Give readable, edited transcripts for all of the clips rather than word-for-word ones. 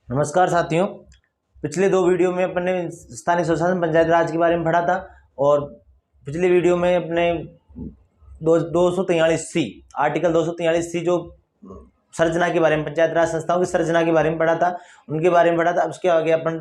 नमस्कार साथियों। पिछले दो वीडियो में अपने स्थानीय स्वशासन पंचायत राज के बारे में पढ़ा था और पिछले वीडियो में अपने 243C आर्टिकल 243C जो संरचना के बारे में, पंचायत राज संस्थाओं की संरचना के बारे में पढ़ा था, उनके बारे में पढ़ा था। अब उसके आगे अपन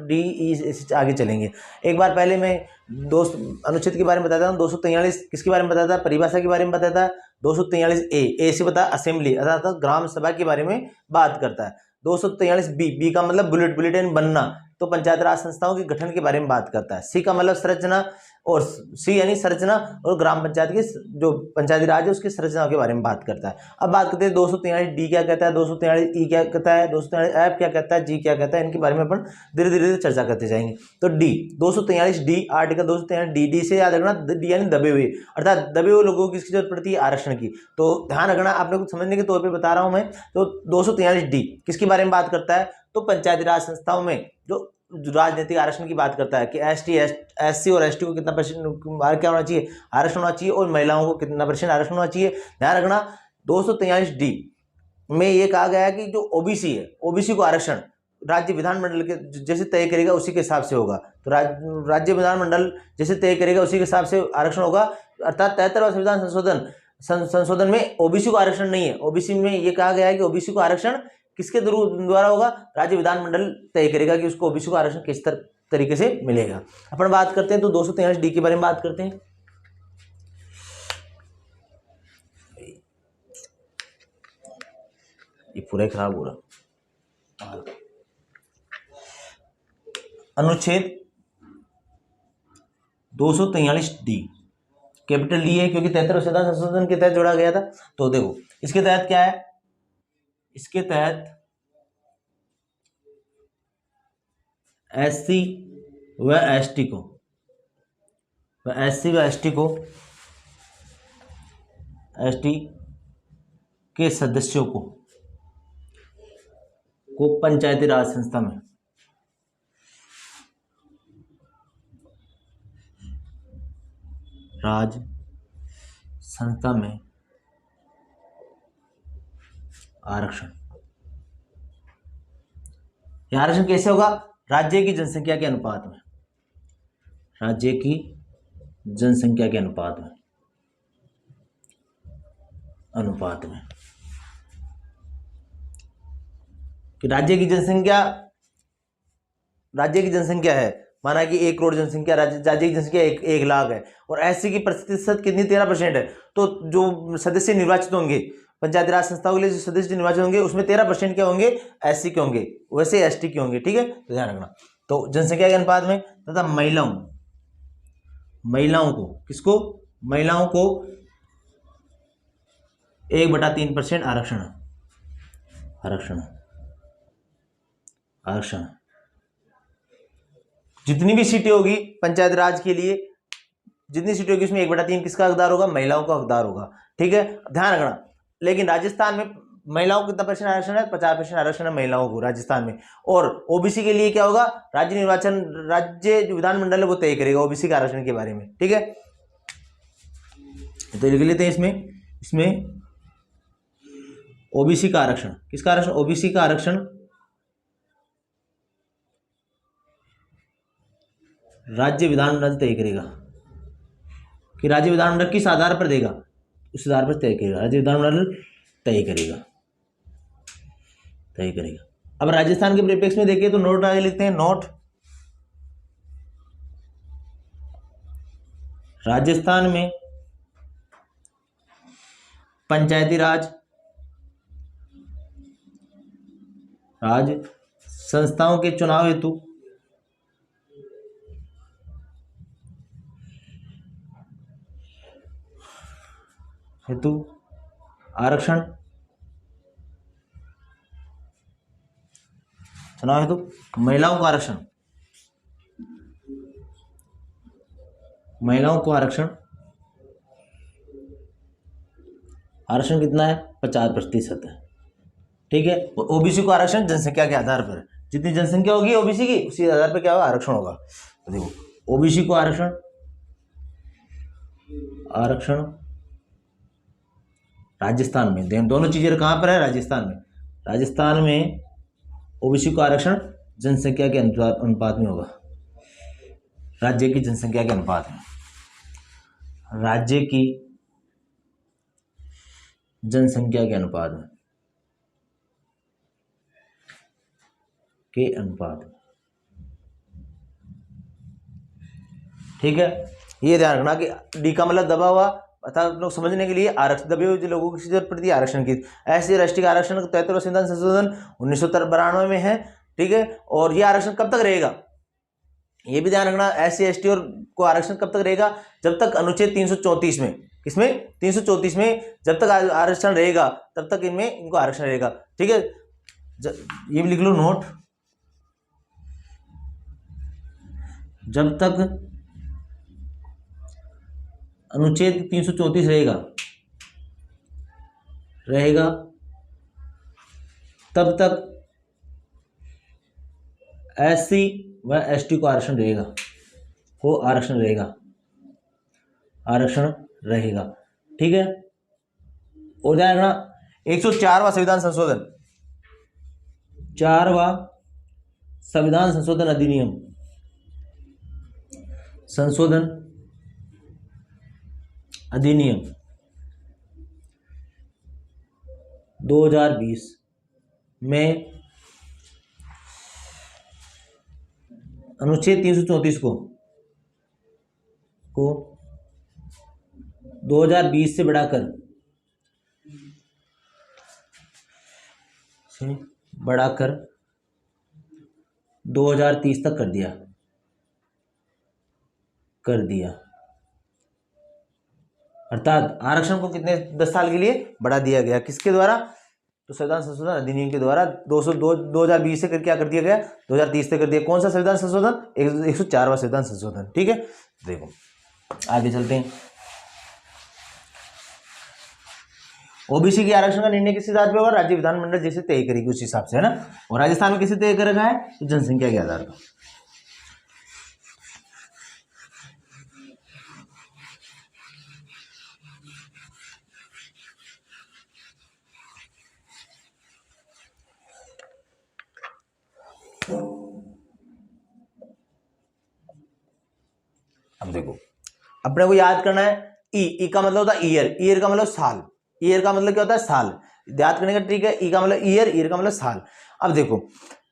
आगे चलेंगे। एक बार पहले मैं अनुच्छेद के बारे में बताता हूँ। 243 किसके बारे में बताता है? परिभाषा के बारे में बताता है। 243A से बता असेंबली अर्थात ग्राम सभा के बारे में बात करता है। 243B का मतलब बुलेटिन बनना, तो पंचायत राज संस्थाओं के गठन के बारे में बात करता है। सी का मतलब संरचना, और सी यानी संरचना और ग्राम पंचायत की जो पंचायती राज है उसकी संरचना के बारे में बात करता है। अब बात करते हैं 243D क्या कहता है, 243E क्या कहता है, 243F क्या कहता है, जी क्या कहता है। इनके बारे में अपन धीरे धीरे चर्चा करते जाएंगे। तो डी 243D आर्टिकल 243D से याद रखना, डी यानी दबे हुए, अर्थात दबे हुए लोगों की किसकी जरूरत पड़ती है? आरक्षण की। तो ध्यान रखना, आपने कुछ समझने के तौर पर बता रहा हूं मैं। तो 243D किसके बारे में बात करता है? तो पंचायती राज संस्थाओं में जो राजनीतिक आरक्षण की बात करता है कि SC और ST को कितना परसेंट क्या होना चाहिए? आरक्षण होना चाहिए, और महिलाओं को कितना परसेंट आरक्षण होना चाहिए। ध्यान रखना, 243D में ये कहा गया है कि जो ओबीसी है, ओबीसी को आरक्षण राज्य विधानमंडल के जैसे तय करेगा उसी के हिसाब से होगा। तो राज्य विधानमंडल जैसे तय करेगा उसी के हिसाब से आरक्षण होगा। अर्थात 73वां संविधान संशोधन में ओबीसी को आरक्षण नहीं है। ओबीसी में ये कहा गया है कि ओबीसी को आरक्षण किसके द्वारा होगा? राज्य विधानमंडल तय करेगा कि उसको ओबीसी को आरक्षण किस तरीके से मिलेगा। अपन बात करते हैं तो 243D के बारे में बात करते हैं। ये पूरा खराब हो रहा। अनुच्छेद 243D कैपिटल डी है क्योंकि 73वें संविधान संशोधन के तहत जोड़ा गया था। तो देखो इसके तहत क्या है? इसके तहत SC व ST के सदस्यों को पंचायती राज संस्था में आरक्षण। यह आरक्षण कैसे होगा? राज्य की जनसंख्या के अनुपात में, राज्य की जनसंख्या के अनुपात में कि राज्य की जनसंख्या है, माना कि 1 करोड़ जनसंख्या, राज्य की जनसंख्या 1 लाख है, और SC की प्रतिशत कितनी? 13% है। तो जो सदस्य निर्वाचित होंगे पंचायती राज संस्थाओं के लिए, जो सदस्य निर्वाचित होंगे उसमें 13% क्या होंगे? SC के होंगे, वैसे ST के होंगे। ठीक है, तो ध्यान रखना। तो जनसंख्या के अनुपात में तथा महिलाओं को किसको? महिलाओं को 1/3% आरक्षण। जितनी भी सीटें होगी पंचायत राज के लिए, जितनी सीटें होगी उसमें 1/3 किसका हकदार होगा? महिलाओं का हकदार होगा। ठीक है, ध्यान रखना। लेकिन राजस्थान में महिलाओं को कितना परसेंट आरक्षण है? 50% आरक्षण है महिलाओं को राजस्थान में। और ओबीसी के लिए क्या होगा? राज्य विधानमंडल है वो तय करेगा ओबीसी के आरक्षण के बारे में। ठीक है, तो लिख लेते हैं इसमें ओबीसी का आरक्षण। किसका आरक्षण? ओबीसी का आरक्षण राज्य विधानमंडल तय करेगा कि राज्य विधानमंडल किस आधार पर देगा, उस आधार पर तय करेगा। राज्य विधानमंडल तय करेगा। अब राजस्थान के परिप्रेक्ष्य में देखिए तो नोट आगे लिखते हैं। नोट, राजस्थान में पंचायती राज संस्थाओं के चुनाव हेतु आरक्षण, चुनाव हेतु महिलाओं का आरक्षण, आरक्षण कितना है? 50% है। ठीक है, और ओबीसी को आरक्षण जनसंख्या के आधार पर, जितनी जनसंख्या होगी ओबीसी की उसी आधार पर क्या होगा? आरक्षण होगा। तो देखो ओबीसी को आरक्षण राजस्थान में, दोनों चीजें कहां पर है? राजस्थान में ओबीसी को आरक्षण जनसंख्या के अनुपात में होगा। राज्य की जनसंख्या के अनुपात में, राज्य की जनसंख्या के अनुपात में, ठीक है। ये ध्यान रखना कि डी का मतलब दबा हुआ, अर्थात लोग समझने के लिए आरक्षण, दबे हुए लोगों की जरूरत पड़ती है आरक्षण की। ऐसे राष्ट्रीय आरक्षण 73वां संविधान संशोधन 1992 में है, ठीक है। और ये आरक्षण कब तक रहेगा, ये भी ध्यान रखना, SC ST और को आरक्षण कब तक रहेगा, जब तक अनुच्छेद 334 में, किसमें 334 में जब तक आरक्षण रहेगा तब तक इनमें इनको आरक्षण रहेगा, ठीक है। ये भी लिख लो नोट, जब तक अनुच्छेद 334 रहेगा तब तक SC व ST को आरक्षण रहेगा, ठीक है। और ध्यान रखना 104वां संविधान संशोधन, 4वां संविधान संशोधन अधिनियम, अधिनियम 2020 में अनुच्छेद 334 को 2020 से बढ़ाकर 2030 तक कर दिया, अर्थात आरक्षण को कितने 10 साल के लिए बढ़ा दिया गया, किसके द्वारा, तो संविधान संशोधन अधिनियम के द्वारा 2020 से क्या कर दिया गया, 2030 से कर दिया। कौन सा संविधान संशोधन, 104वां संविधान संशोधन, ठीक है। देखो आगे चलते हैं। ओबीसी के आरक्षण का निर्णय किस आधार पर होगा, राज्य विधानमंडल जैसे तय करेगी उस हिसाब से, है ना। और राजस्थान में किसे तय कर रखा है, तो जनसंख्या के आधार पर। अब देखो अपने को याद करना है, ई का मतलब होता है ईयर का मतलब साल, ईयर का मतलब क्या होता है, साल, याद करने का ट्रिक है। ई का मतलब ईयर का मतलब साल। अब देखो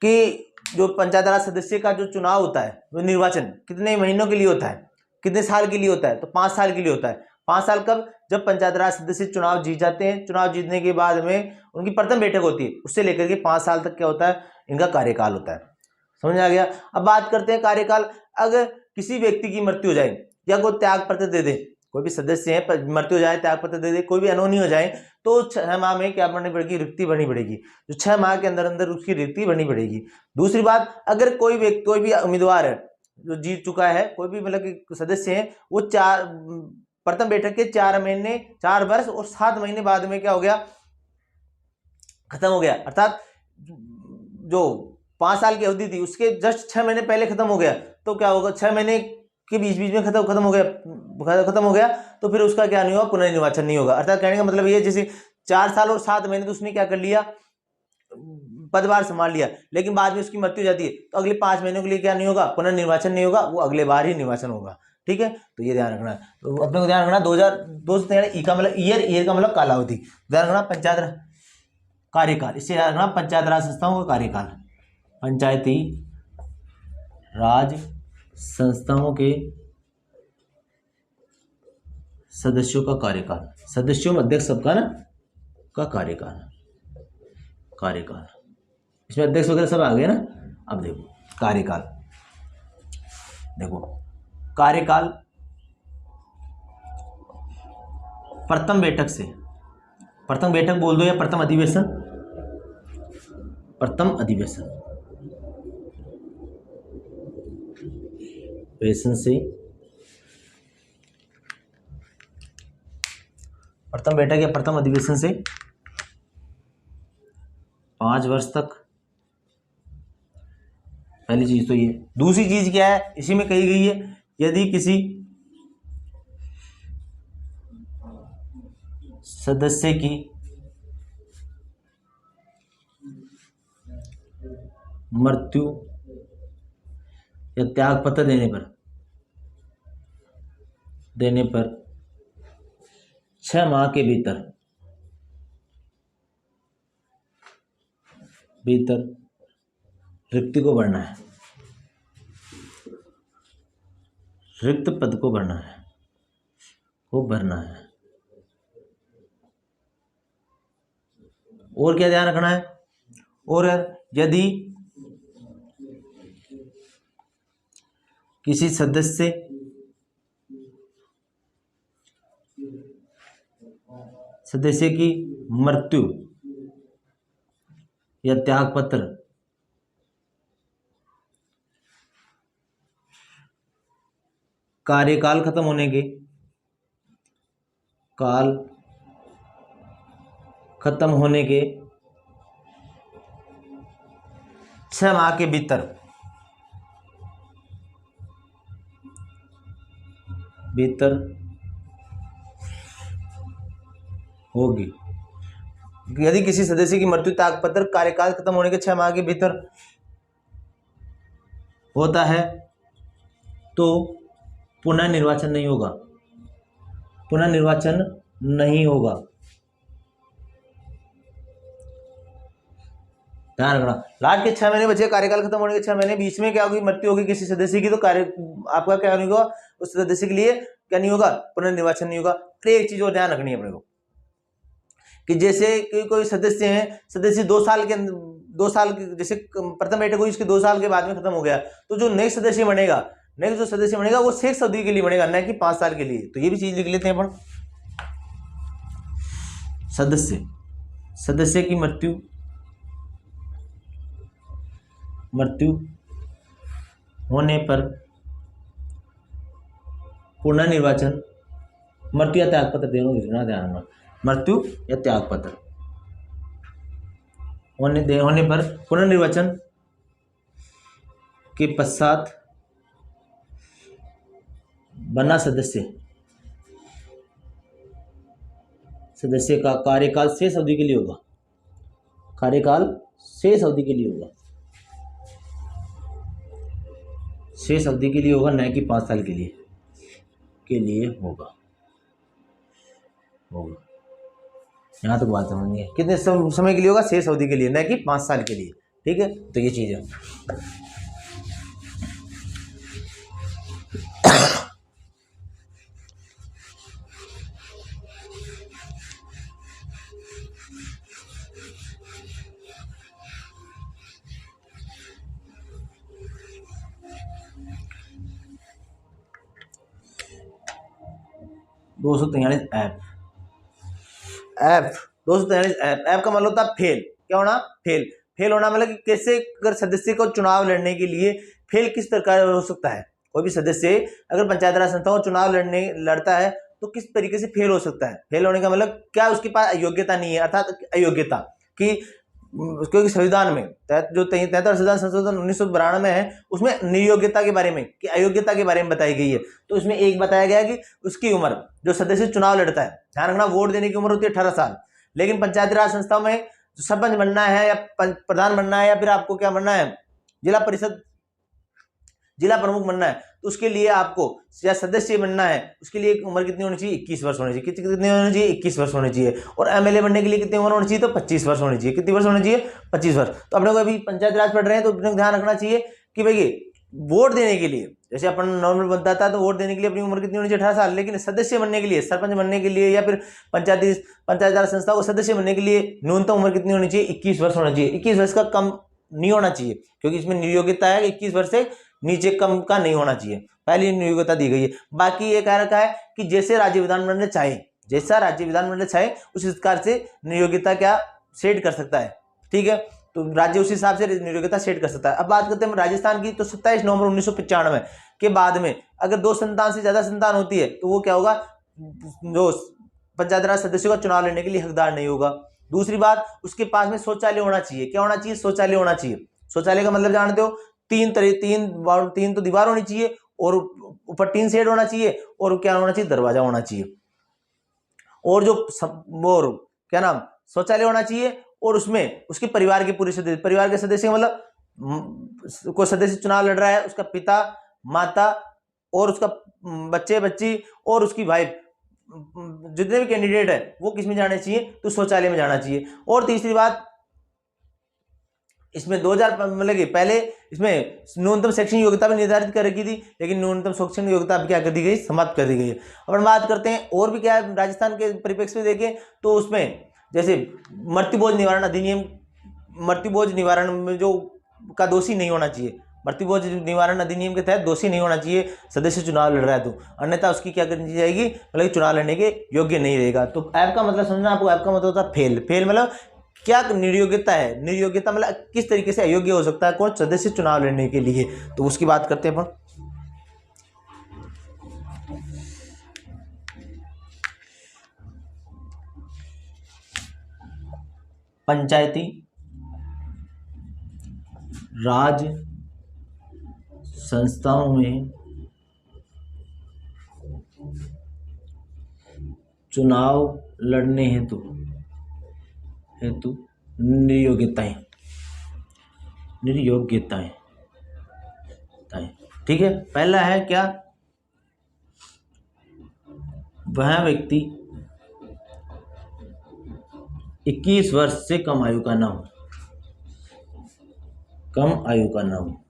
कि जो पंचायत राज सदस्य का जो चुनाव होता है, वो निर्वाचन कितने महीनों के लिए होता है, कितने साल के लिए होता है, तो 5 साल के लिए होता है। 5 साल कब, जब पंचायत राज सदस्य चुनाव जीत जाते हैं, चुनाव जीतने के बाद में उनकी प्रथम बैठक होती है, उससे लेकर के 5 साल तक क्या होता है, इनका कार्यकाल होता है। समझ आ गया। अब बात करते हैं कार्यकाल। अगर किसी व्यक्ति की मृत्यु हो जाए या कोई त्याग पत्र दे दे, कोई भी सदस्य है मृत्यु हो जाए, त्याग पत्र दे दे, कोई भी अनहोनी हो जाए, तो 6 माह में क्या भरनी पड़ेगी, रिक्ति भरनी पड़ेगी। जो 6 माह के अंदर अंदर उसकी रिक्ति भरनी पड़ेगी। दूसरी बात, अगर कोई भी उम्मीदवार है जो जीत चुका है, कोई भी मतलब कि सदस्य है, वो प्रथम बैठक के 4 वर्ष और 7 महीने बाद में क्या हो गया, खत्म हो गया। अर्थात जो 5 साल की अवधि थी उसके जस्ट 6 महीने पहले खत्म हो गया, तो क्या होगा, 6 महीने के बीच में खत्म हो गया, तो फिर उसका क्या नहीं होगा, पुनर्निर्वाचन नहीं होगा। अर्थात कहने का मतलब ये, जैसे 4 साल और 7 महीने तो उसने क्या कर लिया, पदभार संभाल लिया, लेकिन बाद में उसकी मृत्यु हो जाती है, तो अगले 5 महीनों के लिए क्या नहीं होगा, पुनर्निर्वाचन नहीं होगा, वो अगले बार ही निर्वाचन होगा, ठीक है। तो ये ध्यान रखना है। तो अपने को ध्यान रखना 2002 ई का मतलब ईयर का मतलब कालावधि, ध्यान रखना। पंचायत कार्यकाल, इससे ध्यान रखना पंचायत राज संस्थाओं का कार्यकाल, पंचायती राज संस्थाओं के सदस्यों का कार्यकाल, सदस्यों में अध्यक्ष सबका ना का कार्यकाल, इसमें अध्यक्ष वगैरह सब आ गए ना। अब देखो कार्यकाल, प्रथम बैठक बोल दो या प्रथम अधिवेशन से, प्रथम बैठक या प्रथम अधिवेशन से 5 वर्ष तक, पहली चीज तो ये। दूसरी चीज क्या है, इसी में कही गई है, यदि किसी सदस्य की मृत्यु या त्याग पत्र देने पर 6 माह के भीतर रिक्त को भरना है, रिक्त पद को भरना है। और क्या ध्यान रखना है? और यदि किसी सदस्य की मृत्यु या त्यागपत्र कार्यकाल खत्म होने के 6 माह के भीतर होगी। यदि किसी सदस्य की मृत्यु त्यागपत्र कार्यकाल खत्म होने के 6 माह के भीतर होता है तो पुनर्निर्वाचन नहीं होगा। ध्यान रखना, लास्ट के 6 महीने बचे, कार्यकाल खत्म होने के 6 महीने, बीच में क्या होगी? मृत्यु होगी किसी सदस्य की, तो आपका क्या नहीं होगा? उस सदस्य के लिए क्या नहीं होगा? पुनर्निर्वाचन नहीं होगा। तो एक चीज और ध्यान रखनी है अपने को कि जैसे कोई सदस्य है, सदस्य 2 साल जैसे प्रथम बैठक हुई, उसके 2 साल के बाद में खत्म हो गया, तो जो नेक्स्ट सदस्य बनेगा वो 6 अवधि के लिए बनेगा, न कि 5 साल के लिए। तो ये भी चीज लिख लेते हैं अपन। सदस्य की मृत्यु होने पर पुनर्निर्वाचन, मृत्यु या त्यागपत्र दोनों लिखना, ध्यान रखना, मृत्यु या त्यागपत्र होने पर पुनर्निर्वाचन के पश्चात बना सदस्य का कार्यकाल शेष अवधि के लिए होगा। शेष अवधि के लिए होगा, न कि 5 साल के लिए होगा। यहाँ तक बात समझनी है। कितने समय के लिए होगा? शेष अवधि के लिए, न कि 5 साल के लिए। ठीक है, तो ये चीज है। 243 ऐप का मतलब होता है फेल। क्या होना? फेल होना मतलब कि कैसे, अगर सदस्य को चुनाव लड़ने के लिए फेल किस प्रकार हो सकता है। कोई भी सदस्य अगर पंचायत राज संस्था को चुनाव लड़ता है तो किस तरीके से फेल हो सकता है। फेल होने का मतलब क्या? उसके पास योग्यता नहीं है, अर्थात अयोग्यता की, क्योंकि संविधान में जो 73 संविधान संशोधन 1992 है, उसमें निर्योग्यता के बारे में कि अयोग्यता के बारे में बताई गई है। तो उसमें एक बताया गया कि उसकी उम्र, जो सदस्य चुनाव लड़ता है, ध्यान रखना, वोट देने की उम्र होती है 18 साल। लेकिन पंचायती राज संस्थाओं में सरपंच बनना है या प्रधान बनना है या फिर आपको क्या बनना है, जिला प्रमुख बनना है, तो उसके लिए आपको या सदस्य बनना है, उसके लिए उम्र कितनी होनी चाहिए? 21 वर्ष होनी चाहिए। कितनी होनी चाहिए? 21 वर्ष होनी चाहिए। और एमएलए बनने के लिए कितनी उम्र होनी चाहिए? तो 25 वर्ष होनी चाहिए। कितनी वर्ष होनी चाहिए? 25 वर्ष। तो अपने को अभी पंचायत राज पढ़ रहे हैं तो अपने को ध्यान रखना चाहिए कि भाई वोट देने के लिए, जैसे अपन नॉर्मल बनता था तो वोट देने के लिए अपनी उम्र कितनी होनी चाहिए? 18 साल। लेकिन सदस्य बनने के लिए, सरपंच बनने के लिए या फिर पंचायत राज संस्था को सदस्य बनने के लिए न्यूनतम उम्र कितनी होनी चाहिए? 21 वर्ष होना चाहिए। 21 वर्ष का कम नहीं होना चाहिए, क्योंकि इसमें निर्योग्यता है। 21 वर्ष से नीचे कम का नहीं होना चाहिए, पहली निर्योग्यता दी गई है। बाकी ये कह रखा है कि जैसे राज्य विधानमंडल चाहे, उस प्रकार से निर्योग्यता क्या सेट कर सकता है। ठीक है, तो राज्य उस हिसाब से निर्योग्यता सेट कर सकता है। अब बात करते हैं राजस्थान की, तो 27 नवंबर 1995 के बाद में अगर 2 संतान से ज्यादा संतान होती है तो वो क्या होगा? जो पंचायत राज सदस्यों का चुनाव लेने के लिए हकदार नहीं होगा। दूसरी बात, उसके पास में शौचालय होना चाहिए। क्या होना चाहिए? शौचालय होना चाहिए। शौचालय का मतलब जानते हो, 3 तो दीवार होनी चाहिए और ऊपर टीन शेड होना चाहिए और क्या होना चाहिए? दरवाजा होना चाहिए। और जो क्या नाम, शौचालय होना चाहिए और उसमें उसके परिवार के पूरे सदस्य, परिवार के सदस्य मतलब को सदस्य चुनाव लड़ रहा है, उसका पिता, माता और उसका बच्चे बच्ची और उसकी वाइफ, जितने भी कैंडिडेट है वो किस में जाना चाहिए, तो शौचालय में जाना चाहिए। और तीसरी बात, इसमें 2000 मतलब कि पहले इसमें न्यूनतम शैक्षणिक योग्यता भी निर्धारित कर रखी थी, लेकिन न्यूनतम शैक्षणिक योग्यता अब क्या कर दी गई, समाप्त कर दी गई है। अपन बात करते हैं और भी क्या है राजस्थान के परिप्रेक्ष्य में देखें तो उसमें जैसे मृत्यु बोझ निवारण अधिनियम, मृत्यु बोझ निवारण में जो का दोषी नहीं होना चाहिए, मृत्यु बोझ निवारण अधिनियम के तहत दोषी नहीं होना चाहिए सदस्य चुनाव लड़ रहा है तो, अन्यथा उसकी क्या करनी जाएगी, मतलब चुनाव लड़ने के योग्य नहीं रहेगा। तो ऐप का मतलब समझना आपको, ऐप का मतलब होता है फेल। फेल मतलब क्या निर्योग्यता है, निर्योग्यता मतलब किस तरीके से अयोग्य हो सकता है कौन, सदस्य चुनाव लड़ने के लिए, तो उसकी बात करते हैं अपन। पंचायती राज संस्थाओं में चुनाव लड़ने हेतु निर्योग्यताएं, निर्योग्यताएं, ठीक है। पहला है क्या, वह व्यक्ति 21 वर्ष से कम आयु का ना हो, कम आयु का ना हो,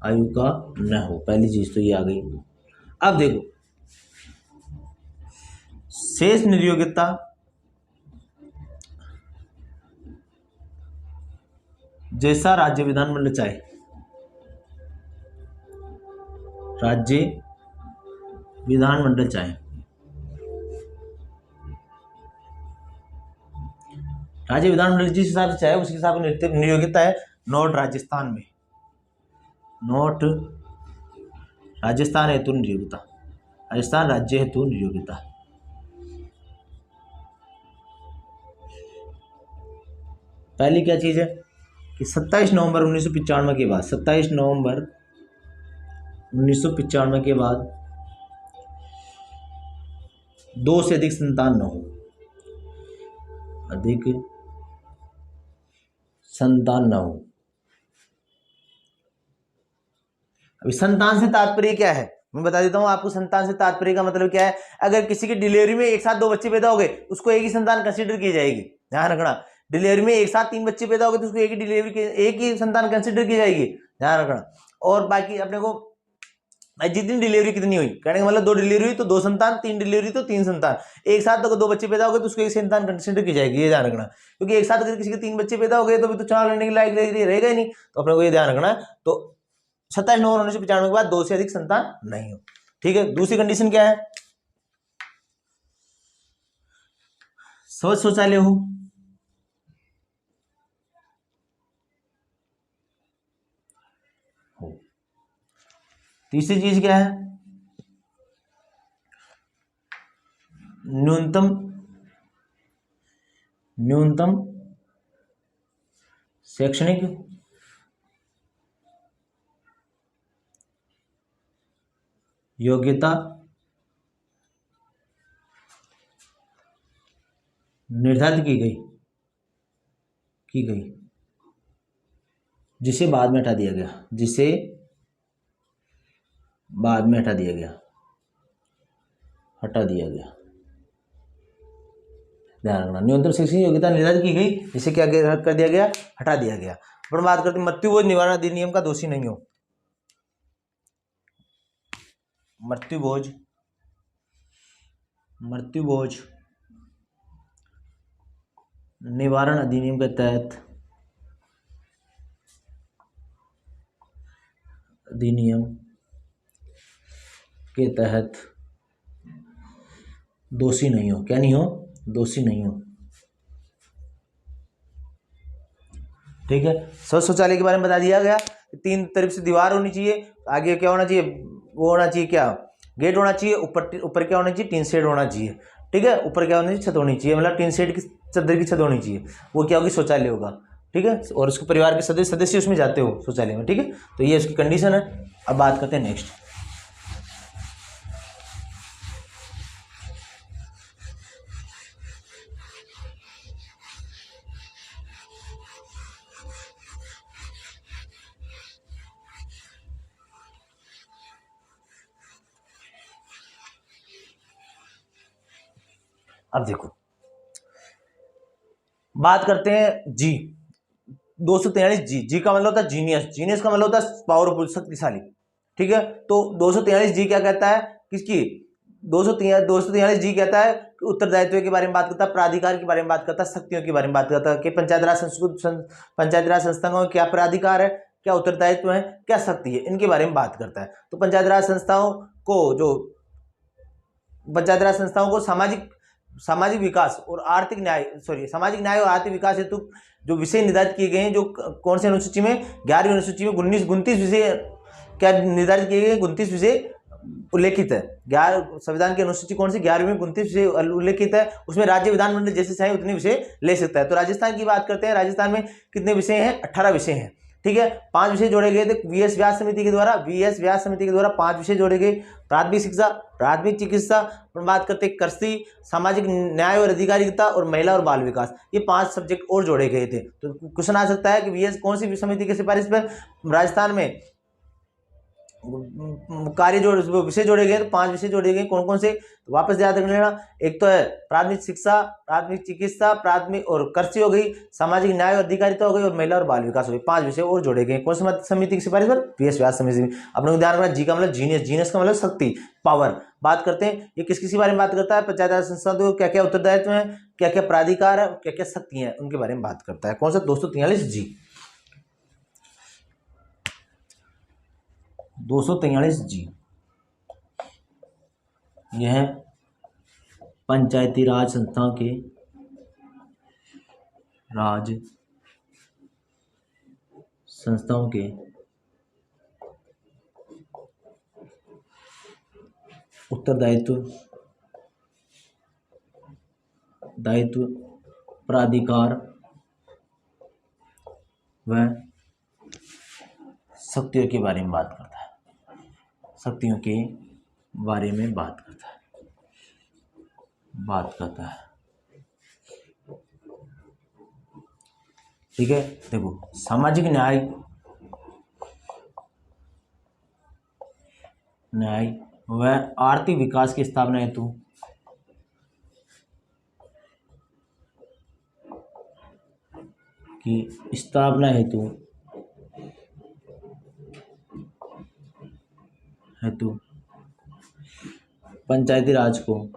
आयु का न हो, पहली चीज तो ये आ गई। अब देखो शेष निर्योग्यता जैसा राज्य विधानमंडल चाहे, राज्य विधानमंडल चाहे, राज्य विधानमंडल जिस हिसाब से चाहे उसी हिसाब से निर्योग्यता है। नोट राजस्थान में, नोट राजस्थान हेतु निर्योग्यता, राजस्थान राज्य हेतु निर्योग्यता। पहली क्या चीज है कि 27 नवंबर 1995 के बाद, 27 नवंबर 1995 के बाद 2 से अधिक संतान न हो, अधिक संतान न हो। अभी संतान से तात्पर्य क्या है मैं बता देता हूं आपको। संतान से तात्पर्य का मतलब क्या है, अगर किसी की डिलीवरी में एक साथ 2 बच्चे पैदा हो गए उसको एक ही संतान कंसीडर की जाएगी, ध्यान रखना। डिलीवरी में एक साथ 3 बच्चे पैदा हो गए तो उसको एक ही डिलीवरी के एक ही संतान कंसीडर की जाएगी, ध्यान रखना। और बाकी अपने को जितनी डिलीवरी कितनी हुई, कहने का मतलब 2 डिलीवरी हुई तो 2 संतान, 3 डिलीवरी तो 3 संतान, एक साथ अगर 2 बच्चे पैदा हो गए तो उसको एक संतान कंसीडर की जाएगी, ये ध्यान रखना। क्योंकि एक साथ अगर किसी के 3 बच्चे पैदा हो गए तो तो चुनाव लड़ने के लायक रहेगा ही नहीं, तो अपने को ये ध्यान रखना। तो 27 नवंबर 1995 के बाद 2 से अधिक संतान नहीं हो, ठीक है। दूसरी कंडीशन क्या है, शौच शौचालय हो, तीसरी चीज क्या है, न्यूनतम शैक्षणिक योग्यता निर्धारित की गई, जिसे बाद में हटा दिया गया, जिसे बाद में हटा दिया गया, ध्यान रखना। न्यूनतम शैक्षणिक योग्यता निर्धारित की गई, जिसे क्या कर दिया गया, हटा दिया गया। अपन बात करते हैं मृत्यु बोझ निवारण अधिनियम का दोषी नहीं हो, मृत्यु बोझ निवारण अधिनियम के तहत, दोषी नहीं हो, क्या नहीं हो, दोषी नहीं हो, ठीक है। शौचालय के बारे में बता दिया गया, 3 तरफ से दीवार होनी चाहिए, आगे क्या होना चाहिए, वो होना चाहिए क्या, गेट होना चाहिए, ऊपर क्या होना चाहिए, टीन शेड होना चाहिए, ठीक है। ऊपर क्या होना चाहिए, छत होनी चाहिए, मतलब टीन शेड की चादर की छत होनी चाहिए, वो क्या होगी, शौचालय होगा, ठीक है। और उसके परिवार के सदस्य उसमें जाते हो शौचालय में, ठीक है। तो ये उसकी कंडीशन है। अब बात करते हैं नेक्स्ट, अब देखो बात करते हैं जी, 243 जी। जी का मतलब होता है जीनियस, जीनियस का मतलब होता है पावरफुल, शक्तिशाली। ठीक है, तो 243 जी क्या कहता है, किसकी, 243 जी कहता है कि उत्तरदायित्व के बारे में बात करता है, प्राधिकार के बारे में बात करता है, शक्तियों के बारे में बात करता है कि पंचायत राज संस्थाओं में क्या प्राधिकार है, क्या उत्तरदायित्व है, क्या शक्ति है, इनके बारे में बात करता है। तो पंचायत राज संस्थाओं को सामाजिक विकास और आर्थिक न्याय, सामाजिक न्याय और आर्थिक विकास हेतु जो विषय निर्धारित किए गए हैं, जो कौन से अनुसूची में, 11वीं अनुसूची में 29 विषय क्या निर्धारित किए गए, 29 विषय उल्लेखित है। संविधान की अनुसूची कौन सी, 11वीं में 29 विषय उल्लेखित है। उसमें राज्य विधानमंडल जैसे चाहे उतने विषय ले सकता है। तो राजस्थान की बात करते हैं, राजस्थान में कितने विषय हैं, 18 विषय हैं। ठीक है, 5 विषय जोड़े गए थे वीएस व्यास समिति के द्वारा 5 विषय जोड़े गए। प्राथमिक शिक्षा, प्राथमिक चिकित्सा, बात करते हैं कृषि, सामाजिक न्याय और अधिकारिता और महिला और बाल विकास, ये 5 सब्जेक्ट और जोड़े गए थे। तो क्वेश्चन आ सकता है कि वीएस कौन सी समिति की सिफारिश पर राजस्थान में कार्य विषय जोड़े गए, तो 5 विषय जोड़े गए। कौन कौन से, तो वापस याद रख लेना। एक तो है प्राथमिक शिक्षा, प्राथमिक चिकित्सा, प्राथमिक और कृषि हो गई, सामाजिक न्याय और अधिकारिता हो गई और महिला और बाल विकास हो गई। 5 विषय और जोड़े गए। कौन सी समिति की सिफारिश पर, वीएस व्यास समिति। अपने को ध्यान रखना, जी का मतलब जीनियस, जीनियस का मतलब शक्ति, पावर। बात करते हैं ये किस किसी बारे में बात करता है, पंचायत राज संस्थाओं को क्या क्या उत्तरदायित्व है, क्या क्या प्राधिकार है, क्या क्या शक्ति है, उनके बारे में बात करता है। कौन सा, 243 जी। 243 जी यह पंचायती राज संस्थाओं के उत्तरदायित्व प्राधिकार व शक्तियों के बारे में बात करता है, शक्तियों के बारे में बात करता है। ठीक है, देखो सामाजिक न्याय व आर्थिक विकास की स्थापना हेतु पंचायती राज को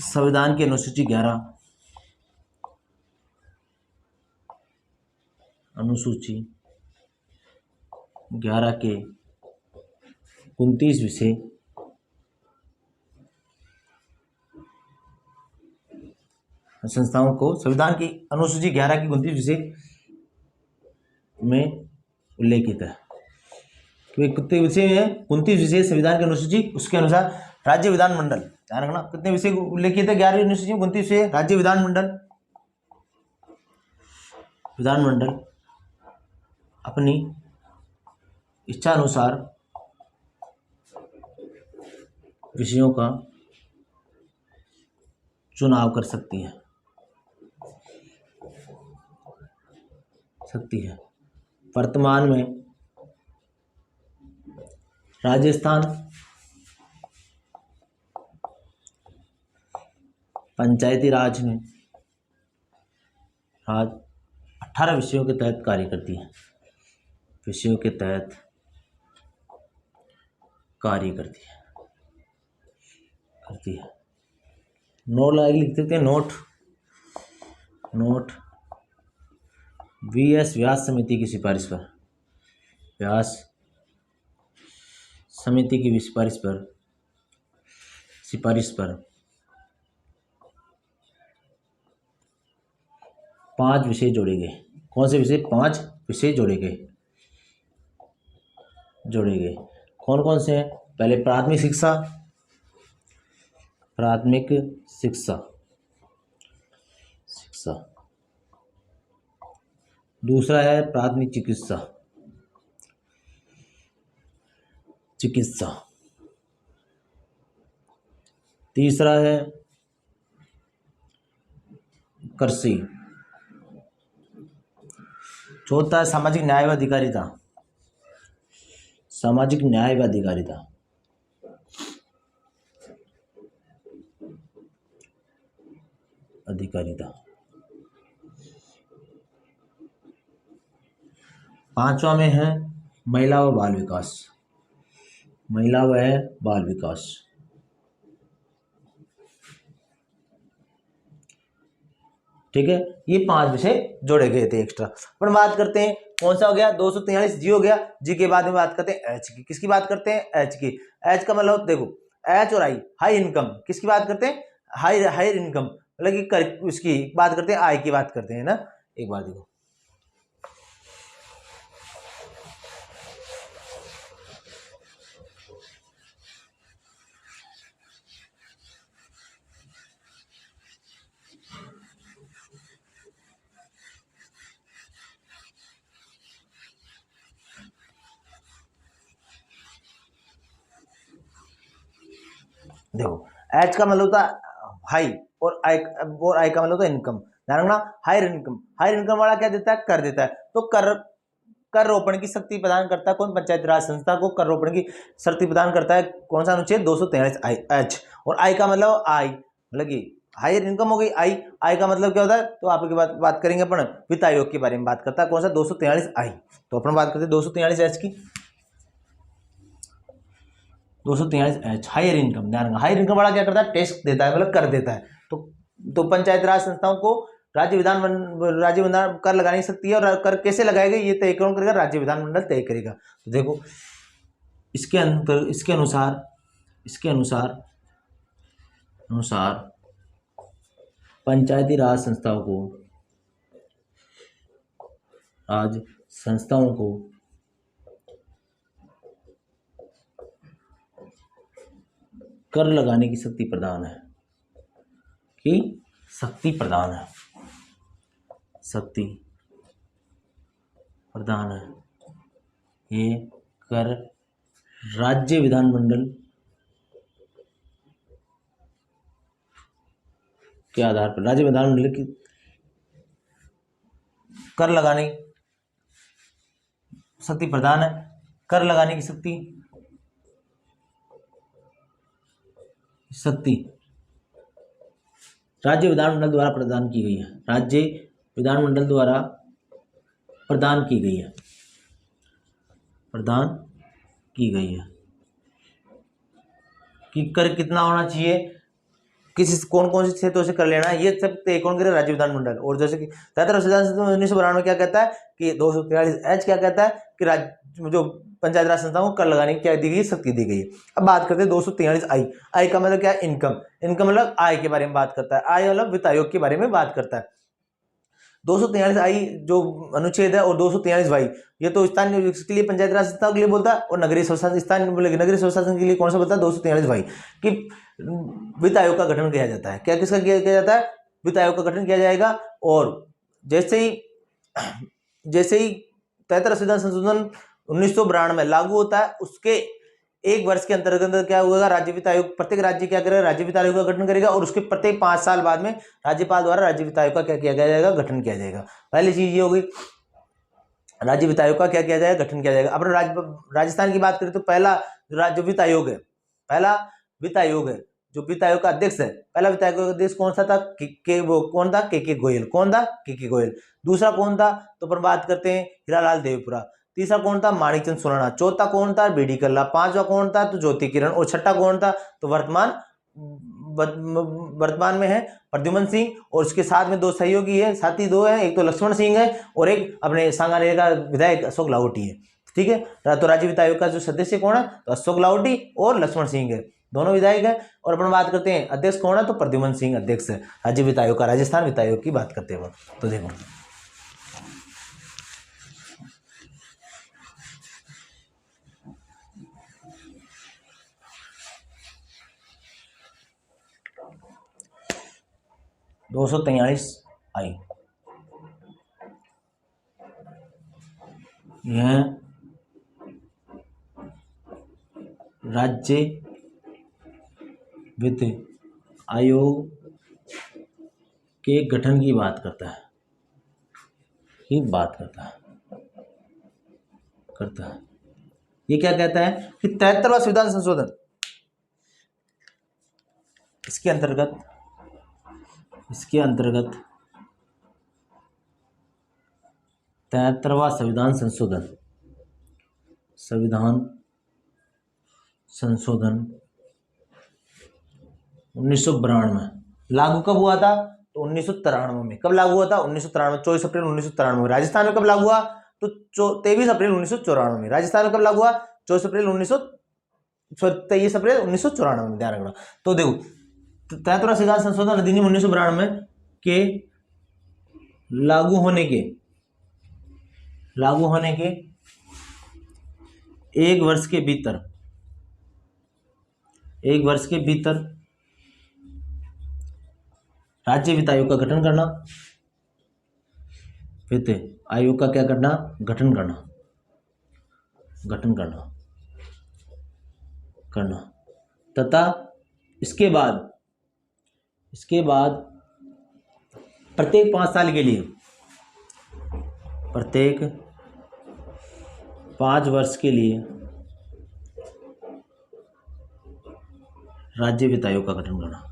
संविधान की अनुसूची 11 के 29 विषय संस्थाओं को, संविधान की अनुसूची 11 की 29 विषय में उल्लेखित है। कितने विषय हैं, 29 विषय संविधान की अनुसूची, उसके अनुसार राज्य विधानमंडल, ध्यान रखना कितने विषय उल्लेखित है 11वीं अनुसूची में, 29 विषय। राज्य विधानमंडल अपनी इच्छा अनुसार विषयों का चुनाव कर सकती है। वर्तमान में राजस्थान पंचायती राज में 18 विषयों के तहत कार्य करती है। नोट लिख सकते हैं, नोट वीएस व्यास समिति की सिफारिश पर 5 विषय जोड़े गए। कौन से विषय, 5 विषय जोड़े गए। कौन कौन से हैं, पहले प्राथमिक शिक्षा, दूसरा है प्राथमिक चिकित्सा, तीसरा है कृषि, चौथा है सामाजिक न्याय व अधिकारिता, सामाजिक न्याय व अधिकारिता, अधिकारिता। पांचवा में है महिला व बाल विकास, महिला व बाल विकास। ठीक है, ये 5 विषय जोड़े गए थे एक्स्ट्रा। अपन बात करते हैं कौन सा हो गया, 243 जी हो गया। जी के बाद में बात करते हैं एच की। किसकी बात करते हैं, एच की। एच का मतलब देखो, एच और आई, हाई इनकम। किसकी बात करते हैं, हाई इनकम, मतलब कि उसकी बात करते हैं, आई की बात करते हैं ना। एक बार देखो, देखो एच का मतलब होता है हाई, और आई का मतलब होता है इनकम। ध्यान रखना, हायर इनकम, हायर इनकम वाला क्या देता है, कर देता है। तो कर रोपण की शक्ति प्रदान करता है कौन, पंचायती राज संस्था को कर रोपण की शक्ति प्रदान करता है कौन सा अनुच्छेद, 243 आई एच। और आई का मतलब आई, मतलब कि हायर इनकम हो गई आई। आई का मतलब क्या होता है, तो आपकी बात करेंगे अपन, वित्त आयोग के बारे में बात करता है कौन सा, 243 आई। तो अपन बात करते हैं 243 एच की। 243 एच हायर इनकम। ध्यान रखना, हायर इनकम वाला क्या करता है, टैक्स देता है, मतलब कर देता है। तो पंचायत राज संस्थाओं को राज्य विधान कर लगाने की शक्ति है, और कर कैसे लगाएगा ये तय कौन करेगा, राज्य विधानमंडल तय करेगा। तो देखो इसके अनुसार पंचायती राज संस्थाओं को कर लगाने की शक्ति प्रदान है, शक्ति प्रदान है। ये कर राज्य विधानमंडल के आधार पर, राज्य विधानमंडल की कर लगाने शक्ति प्रदान है, कर लगाने की शक्ति राज्य विधानमंडल द्वारा प्रदान की गई है, राज्य विधानमंडल द्वारा प्रदान की गई है कि कर कितना होना चाहिए, किस कौन से क्षेत्रों से कर लेना है, ये सब तय कौन करे, राज्य विधानमंडल। और जैसे कि 1992 क्या कहता है कि 243 एच क्या कहता है कि राज्य जो पंचायत राज संस्थाओं को कर लगाने की क्या दी गई, शक्ति दी गई है। अब बात करते हैं 243 आई। आई का मतलब क्या है, इनकम। इनकम मतलब आय के बारे में बात करता है, आय मतलब वित्त आयोग के बारे में बात करता है। 243 आई जो अनुच्छेद है, और 243 वाई ये तो स्थानीय विकास के लिए पंचायत राज संस्थाओं के लिए बोलता है, और नगरीय स्वशासन के लिए कौन सा बोलता है, 243 वाई कि वित्त आयोग का गठन किया जाता है। क्या किसका किया जाता है, वित्त आयोग का गठन किया जाएगा। और जैसे ही 73 संविधान संशोधन 1992 में लागू होता है, उसके एक वर्ष के अंतर्गत क्या होगा, राज्य वित्त आयोग, प्रत्येक राज्य क्या करेगा, राज्य वित्त आयोग का गठन करेगा। और उसके प्रत्येक 5 साल बाद में राज्यपाल द्वारा राज्य वित्त आयोग का क्या किया जाएगा, गठन किया जाएगा। पहली चीज ये हो गई, राज्य वित्त आयोग का क्या किया जाएगा, गठन किया जाएगा। अपन राजस्थान की बात करें तो पहला राज्य वित्त आयोग है, जो वित्त आयोग का अध्यक्ष है, पहला वित्त आयोग का अध्यक्ष कौन सा था, कौन था, के गोयल। दूसरा कौन था, तो अपन बात करते हैं हीरालाल देवपुरा। तीसरा कौन था, माणिकचंद सोनाना। चौथा कौन था, बीडी कल्ला। पांचवा कौन था, तो ज्योति किरण। और छठा कौन था, तो वर्तमान में है प्रद्युमन सिंह। और उसके साथ में 2 सहयोगी है, साथी 2 है, एक तो लक्ष्मण सिंह है, और एक अपने सांगानेर का विधायक अशोक लाहौटी है। ठीक है, तो राज्य वित्त आयोग का जो सदस्य कौन है, तो अशोक लाहौटी और लक्ष्मण सिंह है, दोनों विधायक है। और अपन बात करते हैं अध्यक्ष कौन है, तो प्रद्युमन सिंह अध्यक्ष है राज्य वित्त आयोग का। राजस्थान वित्त आयोग की बात करते हैं। तो देखो 243 आई, यह राज्य वित्त आयोग के गठन की बात करता है, करता है। ये क्या कहता है कि 73वां संविधान संशोधन, इसके अंतर्गत 73वां संविधान संशोधन 1992 लागू कब हुआ था? तो 1993 में। कब लागू हुआ था? 1993, 24 अप्रैल 1993 में। राजस्थान में कब लागू हुआ? तो 23 अप्रैल 1994 में। राजस्थान में कब लागू हुआ? 23 अप्रैल 1994 में, ध्यान रखना। तो देखो 73वां संविधान संशोधन अधिनियम 1992 के लागू होने के 1 वर्ष के भीतर राज्य वित्त आयोग का गठन करना, वित्त आयोग का क्या करना? गठन करना तथा इसके बाद प्रत्येक 5 साल के लिए, प्रत्येक 5 वर्ष के लिए राज्य वित्त आयोग का गठन करना,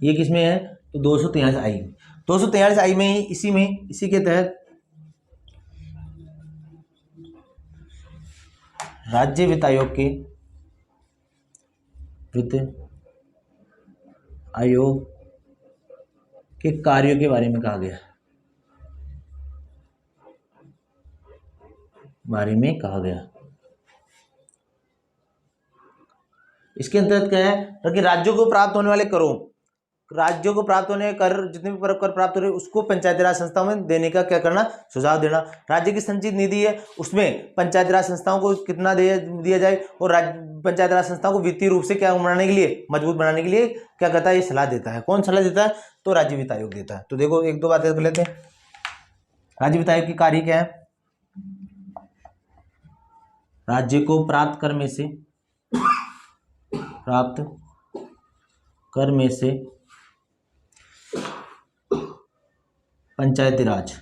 ये किसमें है? तो 243 में। 243 में ही इसी के तहत राज्य वित्त आयोग के कार्यों के बारे में कहा गया। इसके अंतर्गत क्या है कि राज्यों को प्राप्त होने वाले कर, जितने भी कर प्राप्त हो रहे उसको पंचायती राज संस्थाओं में देने का क्या करना? सुझाव देना। राज्य की संचित निधि है, उसमें पंचायती राज संस्थाओं को कितना दिया जाए, और पंचायती राज संस्थाओं को वित्तीय रूप से क्या बनाने के लिए, मजबूत बनाने के लिए क्या करता है? ये सलाह देता है। कौन सलाह देता है? तो राज्य वित्त आयोग देता है। तो देखो 1-2 बातें कर लेते हैं। राज्य वित्त आयोग की कार्य क्या है? राज्य को प्राप्त कर में से पंचायती राज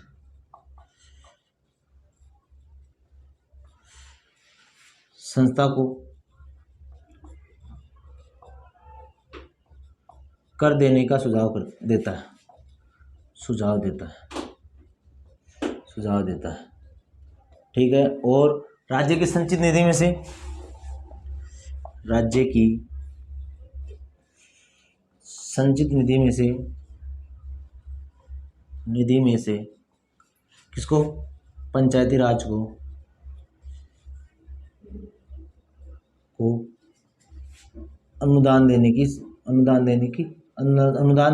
संस्था को कर देने का सुझाव देता है। ठीक है। और राज्य की संचित निधि में से निधि में से किसको? पंचायती राज को अनुदान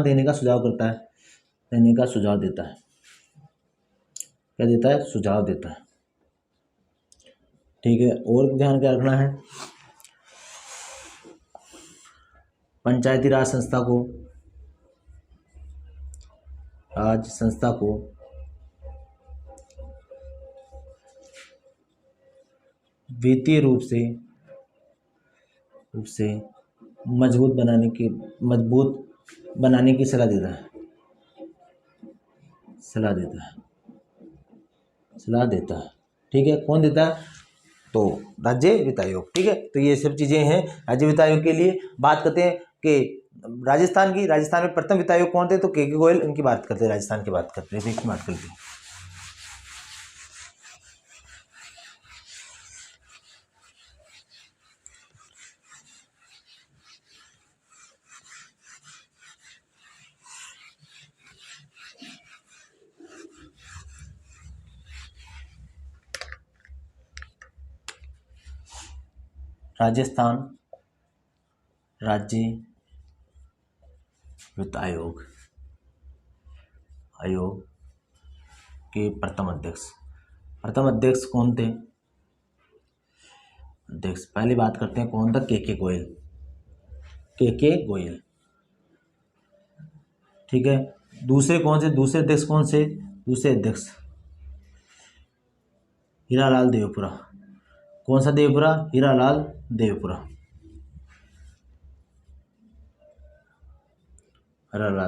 देने का सुझाव देता है। क्या देता है? सुझाव देता है। ठीक है। और ध्यान क्या रखना है? पंचायती राज संस्था को वित्तीय रूप से मजबूत बनाने की सलाह देता है। ठीक है। कौन देता है? तो राज्य वित्त आयोग। ठीक है। तो ये सब चीजें हैं राज्य वित्त आयोग के लिए। बात करते हैं कि राजस्थान में प्रथम वित्त आयोग कौन थे? तो के गोयल, इनकी बात करते हैं। राजस्थान की बात करते हैं, बात करते हैं। राजस्थान राज्य वित्त आयोग के प्रथम अध्यक्ष कौन थे? पहले बात करते हैं कौन था? के गोयल। ठीक है। दूसरे कौन से? दूसरे अध्यक्ष हीरालाल देवपुरा। कौन सा देवपुरा? हीरालाल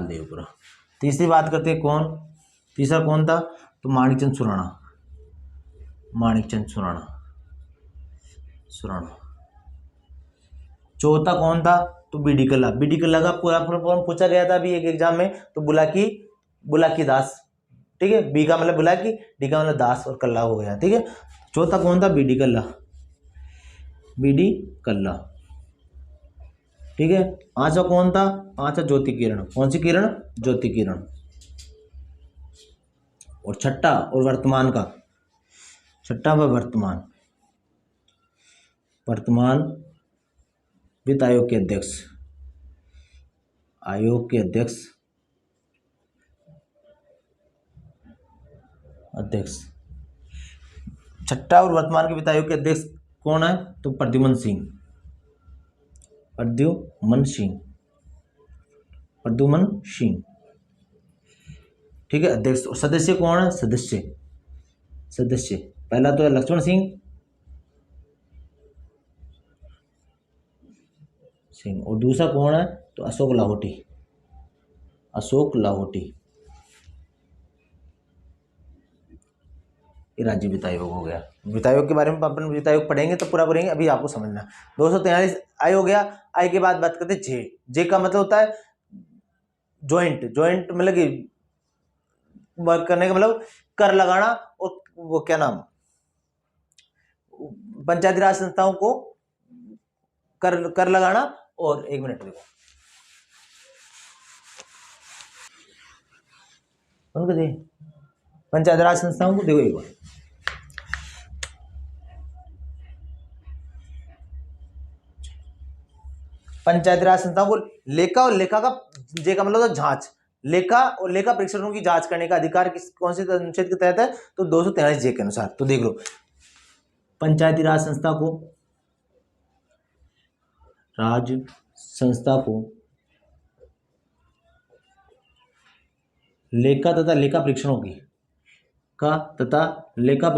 देवपुरा। तीसरी बात करते हैं कौन, तीसरा कौन था, तो माणिकचंद सुराणा, माणिकचंद सुराणा, सुराणा। चौथा कौन था, तो बीडी कल्ला, बीडी कल्ला का पूरा फॉर्म पूछा गया था अभी एक एग्जाम में, तो बुलाकी दास, ठीक है, बी का मतलब बुलाकी, डी का मतलब दास और कल्ला हो गया, ठीक है। चौथा कौन था, बीडी कल्ला, बीडी कल्ला, ठीक है। पांचवा कौन था, पांचवा ज्योति किरण, कौन सी किरण, ज्योति किरण। और छठा और वर्तमान का, छठा व वर्तमान, वर्तमान वित्त आयोग के अध्यक्ष, आयोग के अध्यक्ष, अध्यक्ष छठा और वर्तमान के वित्त आयोग के अध्यक्ष कौन है, तो प्रद्युमन सिंह, प्रद्युमन सिंह, प्रद्युमन सिंह, ठीक है, अध्यक्ष। और सदस्य कौन है, सदस्य, सदस्य पहला तो है लक्ष्मण सिंह, और दूसरा कौन है, तो अशोक लाहोटी, अशोक लाहोटी। ये राज्य वित्त आयोग हो गया। वित्त आयोग के बारे में अपन वित्त आयोग पढ़ेंगे तो पूरा पढ़ेंगे, अभी आपको समझना। 243 आई हो गया। आई के बाद बात करते हैं जे। जे का मतलब होता है ज्वाइंट, ज्वाइंट मतलब कि वर्क करने का मतलब कर लगाना, और वो क्या नाम, पंचायती राज संस्थाओं को कर लगाना। और एक मिनट देखो, उनको दे पंचायती राज संस्थाओं को देखो एक बार, पंचायती राज संस्थाओं को लेखा, और लेखा का जे का मतलब होता है जांच, लेखा और लेखा परीक्षणों की जांच करने का अधिकार किस कौन से अनुच्छेद के तहत है, तो 243 जे के अनुसार। तो देख लो, पंचायती राज संस्था को, राज संस्था को लेखा तथा लेखा परीक्षणों की लेखा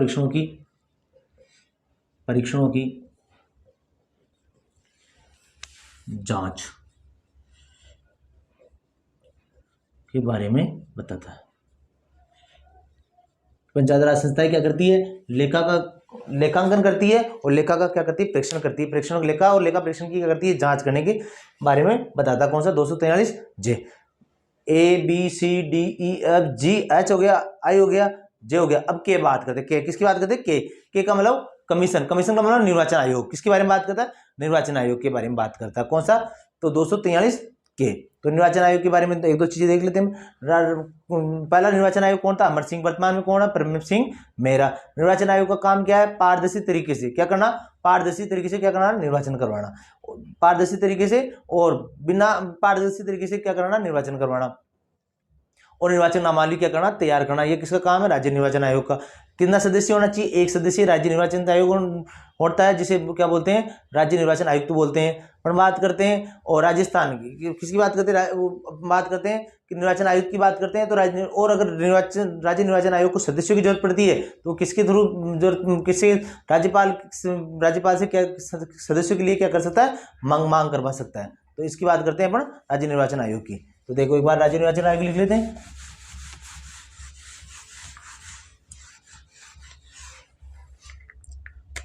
परीक्षणों की जांच के बारे में बताता है। पंचायत राज संस्थाएं क्या करती है, लेखा का लेखांकन करती है, और लेखा का क्या करती है, प्रेक्षण करती है। प्रेक्षण लेखा और लेखा प्रेक्षण की क्या करती है, जांच करने के बारे में बताता है। कौन सा, 243 J. A B C D E F G H हो गया, आई हो गया, जे हो गया। अब के बात करते हैं, के किसकी बात करते हैं, के का मतलब कमीशन, कमीशन का मतलब निर्वाचन आयोग। किसके बारे में बात करता है, निर्वाचन आयोग के बारे में बात करता है। कौन सा, तो 243 के। तो निर्वाचन आयोग के बारे में तो एक दो चीजें देख लेते हैं। पहला निर्वाचन आयोग कौन था, अमर सिंह। वर्तमान में कौन है, परमवीर सिंह मेहरा। निर्वाचन आयोग का काम क्या है, पारदर्शी तरीके से क्या करना, पारदर्शी तरीके से क्या करना, निर्वाचन करवाना। पारदर्शी तरीके से और बिना पारदर्शी तरीके से क्या कराना, निर्वाचन करवाना। और निर्वाचन नामावली क्या करना, तैयार करना। ये किसका काम है, राज्य निर्वाचन आयोग का। कितना सदस्य होना चाहिए, एक सदस्य राज्य निर्वाचन आयोग होता है, जिसे क्या बोलते हैं, राज्य निर्वाचन आयुक्त बोलते हैं। पर बात करते हैं और राजस्थान की किसकी बात करते हैं, बात करते हैं कि निर्वाचन आयुक्त की बात करते हैं। तो और अगर राज्य निर्वाचन आयोग को सदस्यों की जरूरत पड़ती है तो किसके थ्रू जरूरत, किससे, राज्यपाल से क्या सदस्यों के लिए क्या कर सकता है, मांग करवा सकता है। तो इसकी बात करते हैं अपन राज्य निर्वाचन आयोग की। तो देखो एक बार राज्य निर्वाचन आयोग लिख लेते हैं।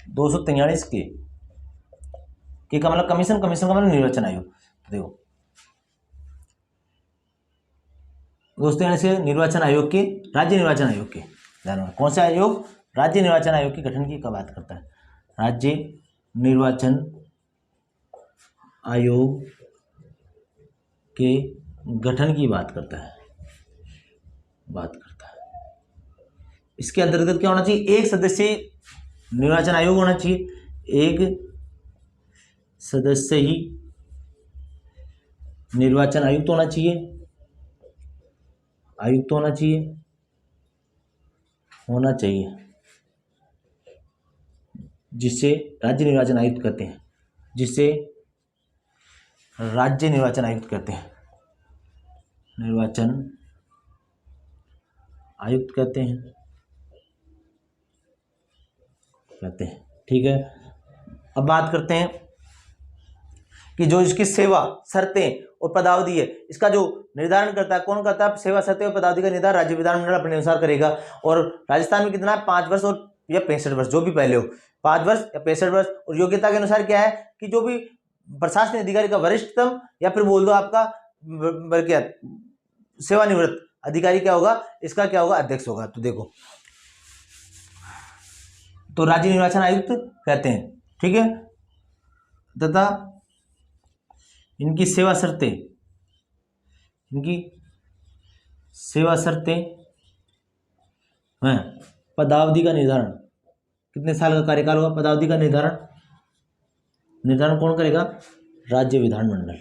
दो सौ 243 के का मतलब कमीशन, कमीशन का मतलब निर्वाचन आयोग। तो देखो 243 निर्वाचन आयोग के, राज्य निर्वाचन आयोग के, ध्यान रखना कौन सा आयोग, राज्य निर्वाचन आयोग के गठन की बात करता है। राज्य निर्वाचन आयोग के गठन की बात करता है, इसके अंतर्गत क्या होना चाहिए, एक सदस्य निर्वाचन आयोग होना चाहिए, एक सदस्य ही निर्वाचन आयुक्त होना चाहिए, जिसे राज्य निर्वाचन आयुक्त कहते हैं, निर्वाचन आयुक्त कहते हैं। ठीक है, अब बात करते हैं कि जो इसकी सेवा शर्तें और पदावधि है, इसका जो निर्धारण करता है, कौन करता है? सेवा शर्तें और पदावधि का निर्धारण राज्य विधानमंडल अपने अनुसार करेगा। और राजस्थान में कितना है? 5 वर्ष और या 65 वर्ष, जो भी पहले हो, 5 वर्ष या 65 वर्ष। और योग्यता के अनुसार क्या है कि जो भी प्रशासनिक अधिकारी का वरिष्ठतम या फिर बोल दो आपका क्या सेवानिवृत्त अधिकारी क्या होगा? इसका क्या होगा? अध्यक्ष होगा। तो देखो, तो राज्य निर्वाचन आयुक्त कहते हैं, ठीक है। तथा इनकी सेवा शर्तें हैं, पदावधि का निर्धारण, कितने साल का कार्यकाल होगा? पदावधि का निर्धारण कौन करेगा? राज्य विधानमंडल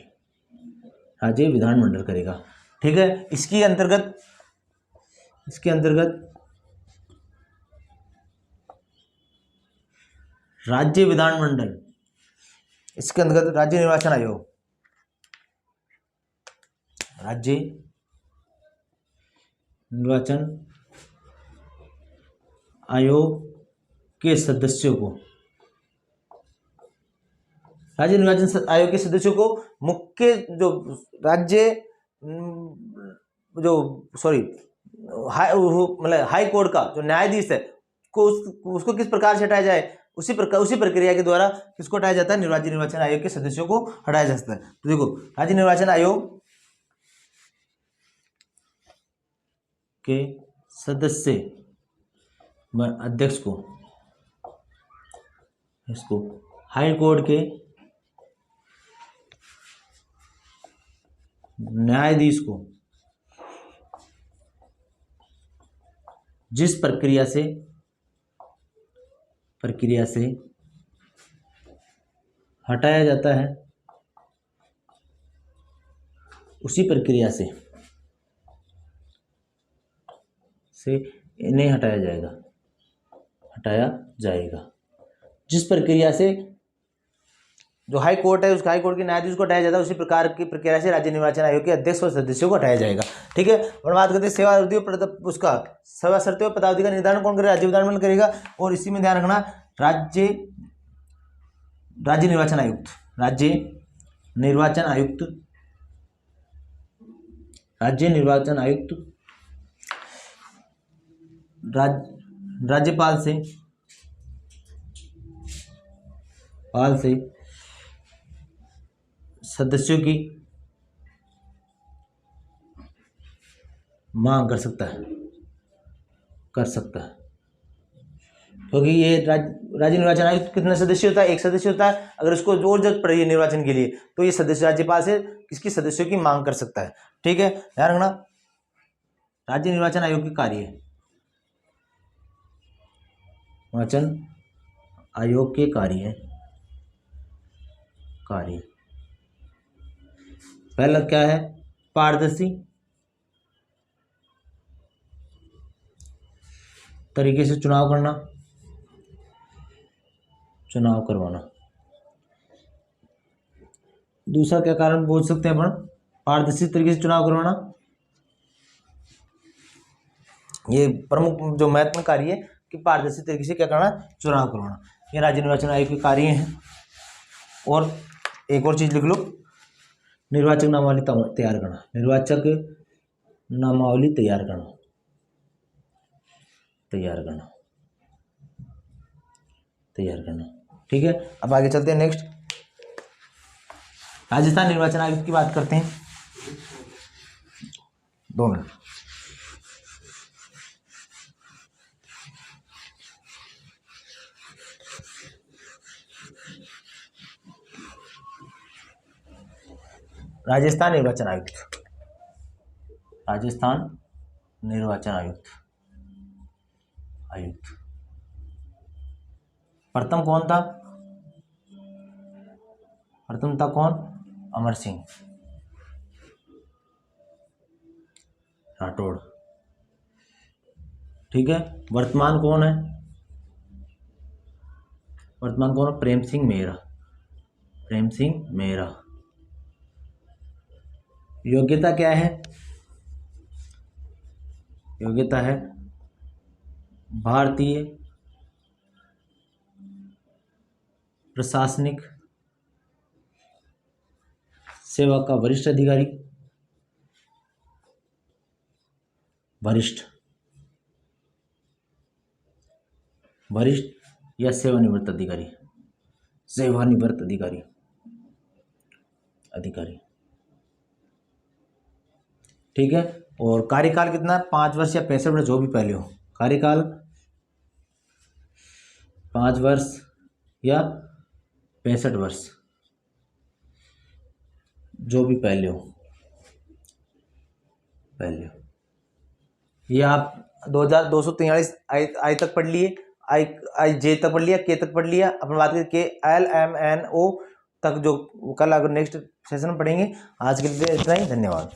करेगा, ठीक है। इसके अंतर्गत राज्य विधानमंडल, इसके अंतर्गत राज्य निर्वाचन आयोग के सदस्यों को, राज्य निर्वाचन आयोग के सदस्यों को मुख्य जो राज्य मतलब हाई कोर्ट का जो न्यायाधीश है को उसको किस प्रकार से हटाया जाए? उसी प्रक्रिया के द्वारा किसको हटाया जाता है? राज्य निर्वाचन आयोग के सदस्यों को हटाया जाता है। तो देखो, राज्य निर्वाचन आयोग के सदस्य अध्यक्ष को हाई कोर्ट के न्यायाधीश को जिस प्रक्रिया से हटाया जाता है, उसी प्रक्रिया से इन्हें हटाया जाएगा। जिस प्रक्रिया से जो हाई कोर्ट है, उस हाई कोर्ट के न्यायाधीश को हटाया जाता है, उसी प्रकार की प्रक्रिया से राज्य निर्वाचन आयोग के अध्यक्ष और सदस्यों को हटाया जाएगा, ठीक है। और बात करते हैं सेवा शर्तें और पदावधि का निर्धारण कौन करेगा? राज्य विधानमंडल करेगा। और इसी में ध्यान रखना, राज्य निर्वाचन आयुक्त राज्यपाल से सदस्यों की मांग कर सकता है, क्योंकि ये राज्य निर्वाचन आयुक्त कितने सदस्य होता है? एक सदस्य होता है। अगर उसको और जरूरत पड़ी है निर्वाचन के लिए, तो ये सदस्य राज्यपाल से किसकी सदस्यों की मांग कर सकता है, ठीक है। ध्यान रखना, राज्य निर्वाचन आयोग के कार्य पहला क्या है? पारदर्शी तरीके से चुनाव करवाना। दूसरा क्या कारण बोल सकते हैं अपन? पारदर्शी तरीके से चुनाव करवाना, ये प्रमुख जो महत्वपूर्ण कार्य है कि पारदर्शी तरीके से क्या करना? चुनाव करवाना। ये राज्य निर्वाचन आयोग के कार्य हैं। और एक और चीज लिख लो, निर्वाचक नामावली तैयार करना, ठीक है। अब आगे चलते हैं, नेक्स्ट राजस्थान निर्वाचन आयोग की बात करते हैं। 2 मिनट। राजस्थान निर्वाचन आयुक्त प्रथम कौन था? प्रथम था कौन? अमर सिंह राठौड़, ठीक है। वर्तमान कौन है? प्रेम सिंह मेहरा। योग्यता क्या है? योग्यता है भारतीय प्रशासनिक सेवा का वरिष्ठ अधिकारी, वरिष्ठ या सेवानिवृत्त अधिकारी, सेवानिवृत्त अधिकारी, ठीक है। और कार्यकाल कितना है? 5 वर्ष या 65 वर्ष, जो भी पहले हो। कार्यकाल 5 वर्ष या 65 वर्ष, जो भी पहले हो। ये आप 2243 आई तक पढ़ लिए, आई जे तक पढ़ लिया, के तक पढ़ लिया। अपन बात करें के एल एम एन ओ तक, जो कल अगर नेक्स्ट सेशन में पढ़ेंगे। आज के लिए इतना ही, धन्यवाद।